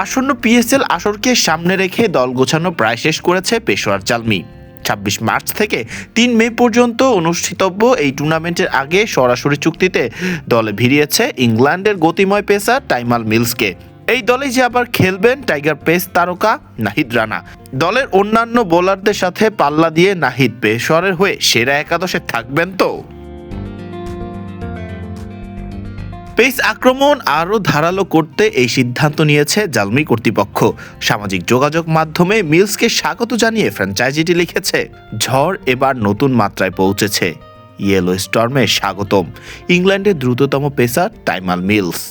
আসন্ন পিএসএল আসরকে সামনে রেখে দল গোছানো প্রায় শেষ করেছে পেশোয়ার জালমি। ২৬ মার্চ থেকে ৩ মে পর্যন্ত অনুষ্ঠিতব্য এই টুর্নামেন্টের আগে সরাসরি চুক্তিতে দলে ভিড়িয়েছে ইংল্যান্ডের গতিময় পেসার টাইমাল মিলসকে। এই দলে যে আবার খেলবেন টাইগার পেস তারকা নাহিদ রানা। দলের অন্যান্য বোলারদের সাথে পাল্লা দিয়ে নাহিদ পেশোয়ারের হয়ে সেরা একাদশে থাকবেন তো? পেস আক্রমণ আরও ধারালো করতে এই সিদ্ধান্ত নিয়েছে জালমি কর্তৃপক্ষ। সামাজিক যোগাযোগ মাধ্যমে মিলসকে স্বাগত জানিয়ে ফ্র্যাঞ্চাইজিটি লিখেছে, ঝড় এবার নতুন মাত্রায় পৌঁছেছে, ইয়েলো স্টর্মে স্বাগতম ইংল্যান্ডের দ্রুততম পেসার টাইমাল মিলস।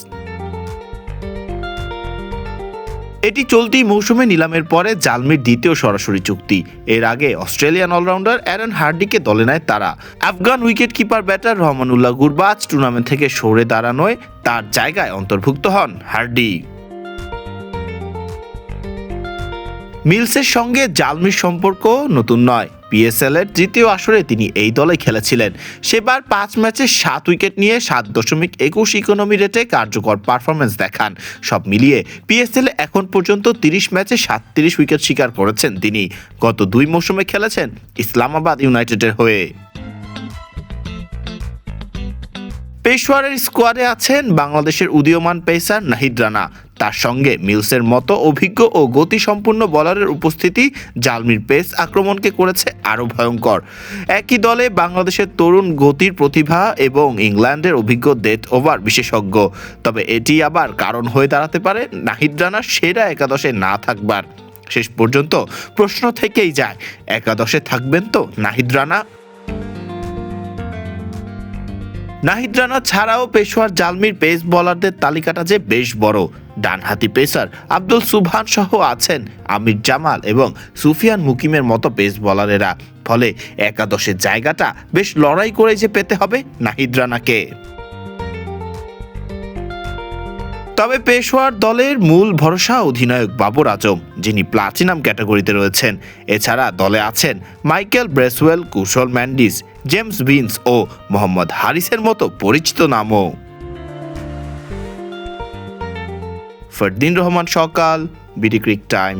এটি চলতি মৌসুমে নিলামের পরে জালমির দ্বিতীয় সরাসরি চুক্তি। এর আগে অস্ট্রেলিয়ান অলরাউন্ডার অ্যারন হার্ডিকে দলে নেয় তারা। Afghan wicket keeper batter Rahmanullah Gurbaz tournament থেকে সরে দাঁড়ানোয় তার জায়গায় অন্তর্ভুক্ত হন হার্ডি। মিলসের সঙ্গে জালমির সম্পর্ক নতুন নয়। পিএসএল এর তৃতীয় আসরে তিনি এই দলে খেলেছিলেন। সেবার ৫ ম্যাচে ৭ উইকেট নিয়ে ৭.২১ ইকোনমি রেটে কার্যকর পারফরমেন্স দেখান। সব মিলিয়ে পিএসএল এখন পর্যন্ত ৩০ ম্যাচে ৩৭ উইকেট শিকার করেছেন তিনি। গত ২ মৌসুমে খেলেছেন ইসলামাবাদ ইউনাইটেডের হয়ে। পেশোয়ারের স্কোয়াডে আছেন বাংলাদেশের উদীয়মান পেসার নাহিদ রানা। তার সঙ্গে মিলসের মতো অভিজ্ঞ ও গতিসম্পন্ন বোলারের উপস্থিতি জালমির পেস আক্রমণকে করেছে আরও ভয়ঙ্কর। একই দলে বাংলাদেশের তরুণ গতির প্রতিভা এবং ইংল্যান্ডের অভিজ্ঞ ডেথ ওভার বিশেষজ্ঞ। তবে এটি আবার কারণ হয়ে দাঁড়াতে পারে নাহিদ রানার সেরা একাদশে না থাকবার। শেষ পর্যন্ত প্রশ্ন থেকেই যায়, একাদশে থাকবেন তো নাহিদ রানা? নাহিদ রানা ছাড়াও পেশোয়ার জালমির পেস বোলারদের তালিকাটা যে বেশ বড়। ডানহাতি পেসার আব্দুল সুবহান সহ আছেন আমির জামাল এবং সুফিয়ান মুকিমের মতো পেস বোলারেরা। ফলে একাদশের জায়গাটা বেশ লড়াই করে যে পেতে হবে নাহিদ রানাকে। তবে পেশোয়ার দলের মূল ভরসা অধিনায়ক বাবর আজম, যিনি প্লাটিনাম ক্যাটাগরিতে রয়েছেন। এছাড়া দলে আছেন মাইকেল ব্রেসওয়েল, কুশল ম্যান্ডিস, জেমস ভিন্স ও মোহাম্মদ হারিসের মতো পরিচিত নামও। ফরদিন রহমান সকাল, বিডি ক্রিক টাইম।